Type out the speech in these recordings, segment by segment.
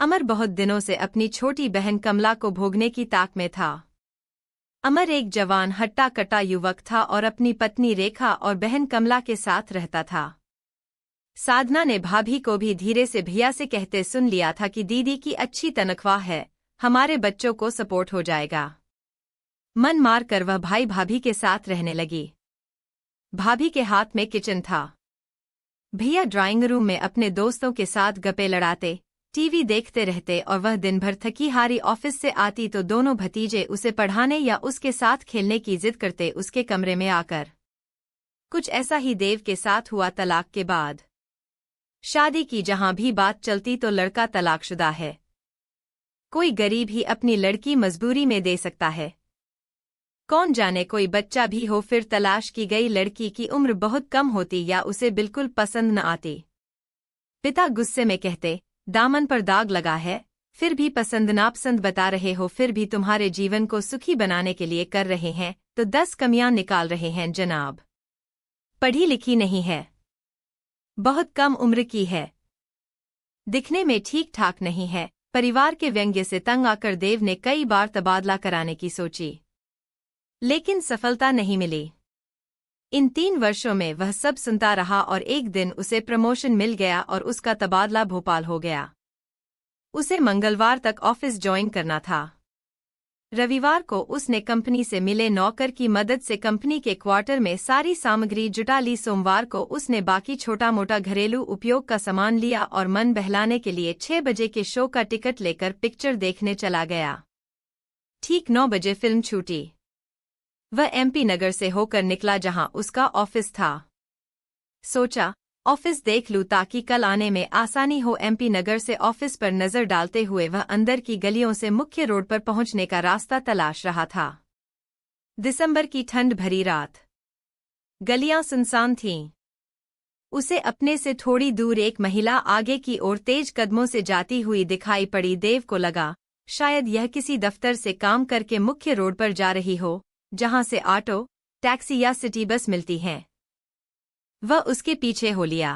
अमर बहुत दिनों से अपनी छोटी बहन कमला को भोगने की ताक में था। अमर एक जवान हट्टा-कट्टा युवक था और अपनी पत्नी रेखा और बहन कमला के साथ रहता था। साधना ने भाभी को भी धीरे से भैया से कहते सुन लिया था कि दीदी की अच्छी तनख्वाह है, हमारे बच्चों को सपोर्ट हो जाएगा। मन मार कर वह भाई भाभी के साथ रहने लगी। भाभी के हाथ में किचन था। भैया ड्राइंग रूम में अपने दोस्तों के साथ गप्पे लड़ाते, टीवी देखते रहते और वह दिन भर थकी हारी ऑफिस से आती तो दोनों भतीजे उसे पढ़ाने या उसके साथ खेलने की जिद करते उसके कमरे में आकर। कुछ ऐसा ही देव के साथ हुआ तलाक के बाद। शादी की जहां भी बात चलती तो लड़का तलाकशुदा है। कोई गरीब ही अपनी लड़की मजबूरी में दे सकता है। कौन जाने कोई बच्चा भी हो, फिर तलाश की गई लड़की की उम्र बहुत कम होती या उसे बिल्कुल पसंद न आती। पिता गुस्से में कहते, दामन पर दाग लगा है, फिर भी पसंद नापसंद बता रहे हो, फिर भी तुम्हारे जीवन को सुखी बनाने के लिए कर रहे हैं तो 10 कमियां निकाल रहे हैं जनाब। पढ़ी लिखी नहीं है, बहुत कम उम्र की है, दिखने में ठीक ठाक नहीं है। परिवार के व्यंग्य से तंग आकर देव ने कई बार तबादला कराने की सोची, लेकिन सफलता नहीं मिली। इन 3 वर्षों में वह सब सुनता रहा और एक दिन उसे प्रमोशन मिल गया और उसका तबादला भोपाल हो गया। उसे मंगलवार तक ऑफिस ज्वाइन करना था। रविवार को उसने कंपनी से मिले नौकर की मदद से कंपनी के क्वार्टर में सारी सामग्री जुटा ली। सोमवार को उसने बाकी छोटा मोटा घरेलू उपयोग का सामान लिया और मन बहलाने के लिए 6 बजे के शो का टिकट लेकर पिक्चर देखने चला गया। ठीक 9 बजे फिल्म छूटी। वह एमपी नगर से होकर निकला जहां उसका ऑफिस था। सोचा, ऑफिस देख लूं ताकि कल आने में आसानी हो। एमपी नगर से ऑफिस पर नजर डालते हुए वह अंदर की गलियों से मुख्य रोड पर पहुंचने का रास्ता तलाश रहा था। दिसंबर की ठंड भरी रात, गलियां सुनसान थीं। उसे अपने से थोड़ी दूर एक महिला आगे की ओर तेज कदमों से जाती हुई दिखाई पड़ी। देव को लगा शायद यह किसी दफ्तर से काम करके मुख्य रोड पर जा रही हो, जहां से ऑटो, टैक्सी या सिटी बस मिलती हैं। वह उसके पीछे हो लिया।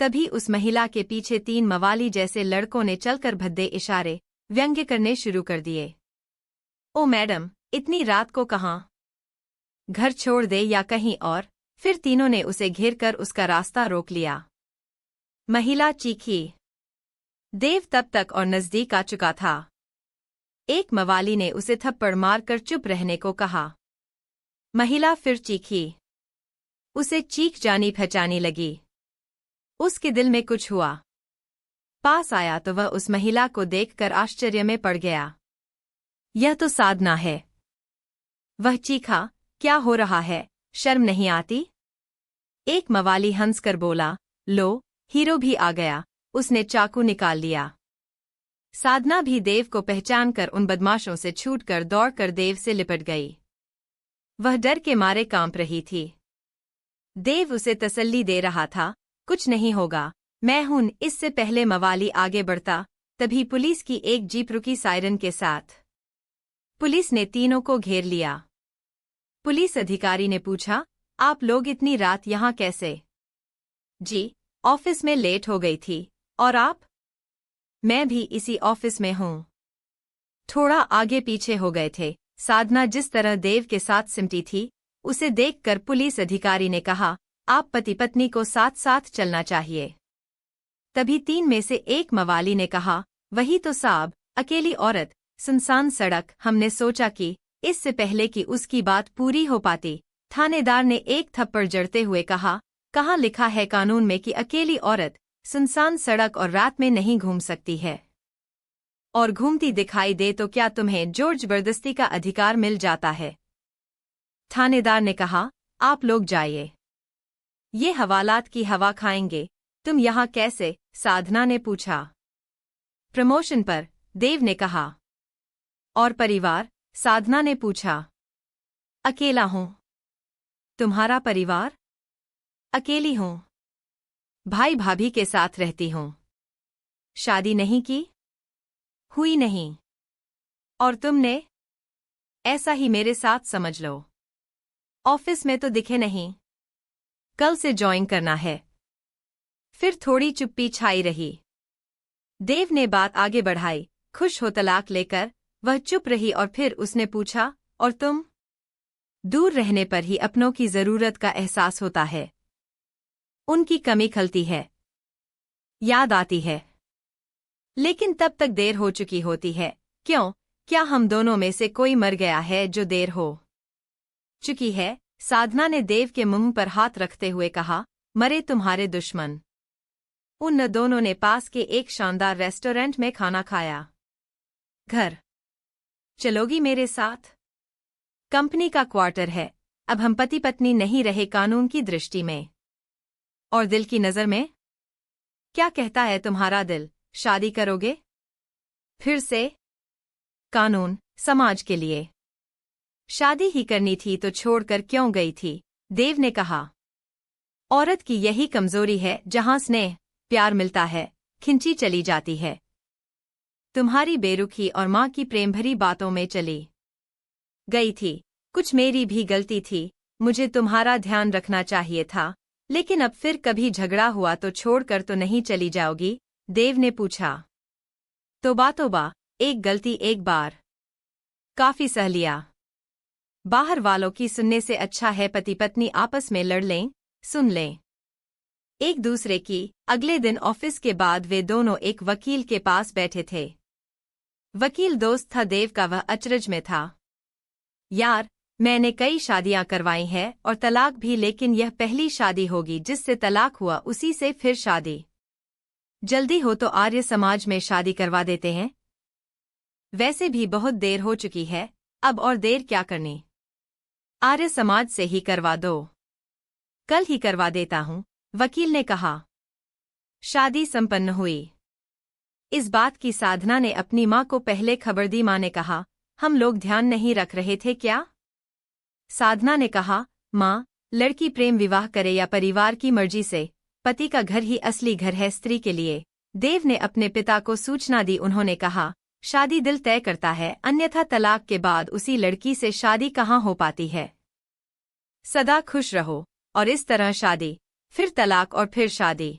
तभी उस महिला के पीछे 3 मवाली जैसे लड़कों ने चलकर भद्दे इशारे, व्यंग्य करने शुरू कर दिए। ओ मैडम, इतनी रात को कहाँ? घर छोड़ दे या कहीं और। फिर तीनों ने उसे घेरकर उसका रास्ता रोक लिया। महिला चीखी। देव तब तक और नजदीक आ चुका था। एक मवाली ने उसे थप्पड़ मारकर चुप रहने को कहा। महिला फिर चीखी। उसे चीख जानी पहचानी लगी। उसके दिल में कुछ हुआ। पास आया तो वह उस महिला को देखकर आश्चर्य में पड़ गया। यह तो साधना है। वह चीखा, क्या हो रहा है, शर्म नहीं आती? एक मवाली हंसकर बोला, लो, हीरो भी आ गया। उसने चाकू निकाल लिया। साधना भी देव को पहचानकर उन बदमाशों से छूटकर दौड़कर देव से लिपट गई। वह डर के मारे कांप रही थी। देव उसे तसल्ली दे रहा था, कुछ नहीं होगा, मैं हूं। इससे पहले मवाली आगे बढ़ता, तभी पुलिस की एक जीप रुकी सायरन के साथ। पुलिस ने तीनों को घेर लिया। पुलिस अधिकारी ने पूछा, आप लोग इतनी रात यहां कैसे? जी, ऑफिस में लेट हो गई थी। और आप? मैं भी इसी ऑफिस में हूं। थोड़ा आगे पीछे हो गए थे। साधना जिस तरह देव के साथ सिमटी थी, उसे देखकर पुलिस अधिकारी ने कहा, आप पति पत्नी को साथ साथ चलना चाहिए। तभी 3 में से एक मवाली ने कहा, वही तो साहब, अकेली औरत, सुनसान सड़क। हमने सोचा कि इससे पहले कि उसकी बात पूरी हो पाती, थानेदार ने एक थप्पड़ जड़ते हुए कहा, कहाँ लिखा है कानून में कि अकेली औरत सुनसान सड़क और रात में नहीं घूम सकती है? और घूमती दिखाई दे तो क्या तुम्हें जोर जबरदस्ती का अधिकार मिल जाता है? थानेदार ने कहा, आप लोग जाइए। ये हवालात की हवा खाएंगे। तुम यहाँ कैसे? साधना ने पूछा। प्रमोशन पर, देव ने कहा। और परिवार? साधना ने पूछा। अकेला हूं। तुम्हारा परिवार? अकेली हूं। भाई भाभी के साथ रहती हूं। शादी नहीं की? हुई नहीं। और तुमने? ऐसा ही मेरे साथ समझ लो। ऑफिस में तो दिखे नहीं। कल से ज्वाइन करना है। फिर थोड़ी चुप्पी छाई रही। देव ने बात आगे बढ़ाई। खुश हो तलाक लेकर? वह चुप रही और फिर उसने पूछा, और तुम? दूर रहने पर ही अपनों की जरूरत का एहसास होता है। उनकी कमी खलती है, याद आती है, लेकिन तब तक देर हो चुकी होती है। क्यों? क्या हम दोनों में से कोई मर गया है जो देर हो चुकी है? साधना ने देव के मुंह पर हाथ रखते हुए कहा, मरे तुम्हारे दुश्मन। उन दोनों ने पास के एक शानदार रेस्टोरेंट में खाना खाया। घर चलोगी मेरे साथ? कंपनी का क्वार्टर है। अब हम पति पत्नी नहीं रहे कानून की दृष्टि में। और दिल की नजर में? क्या कहता है तुम्हारा दिल? शादी करोगे? फिर से? कानून, समाज के लिए शादी ही करनी थी तो छोड़कर क्यों गई थी? देव ने कहा, औरत की यही कमजोरी है, जहां स्नेह प्यार मिलता है, खिंची चली जाती है। तुम्हारी बेरुखी और मां की प्रेम भरी बातों में चली गई थी। कुछ मेरी भी गलती थी, मुझे तुम्हारा ध्यान रखना चाहिए था। लेकिन अब फिर कभी झगड़ा हुआ तो छोड़कर तो नहीं चली जाओगी? देव ने पूछा। तौबा, एक गलती एक बार काफी सह लिया। बाहर वालों की सुनने से अच्छा है पति पत्नी आपस में लड़ लें, सुन लें एक दूसरे की। अगले दिन ऑफिस के बाद वे दोनों एक वकील के पास बैठे थे। वकील दोस्त था देव का, वह अचरज में था। यार, मैंने कई शादियां करवाई हैं और तलाक भी, लेकिन यह पहली शादी होगी जिससे तलाक हुआ, उसी से फिर शादी। जल्दी हो तो आर्य समाज में शादी करवा देते हैं। वैसे भी बहुत देर हो चुकी है, अब और देर क्या करनी? आर्य समाज से ही करवा दो। कल ही करवा देता हूं, वकील ने कहा। शादी संपन्न हुई। इस बात की साधना ने अपनी मां को पहले खबर दी। मां ने कहा, हम लोग ध्यान नहीं रख रहे थे क्या? साधना ने कहा, मां, लड़की प्रेम विवाह करे या परिवार की मर्जी से, पति का घर ही असली घर है स्त्री के लिए। देव ने अपने पिता को सूचना दी। उन्होंने कहा, शादी दिल तय करता है, अन्यथा तलाक के बाद उसी लड़की से शादी कहाँ हो पाती है। सदा खुश रहो, और इस तरह शादी, फिर तलाक और फिर शादी।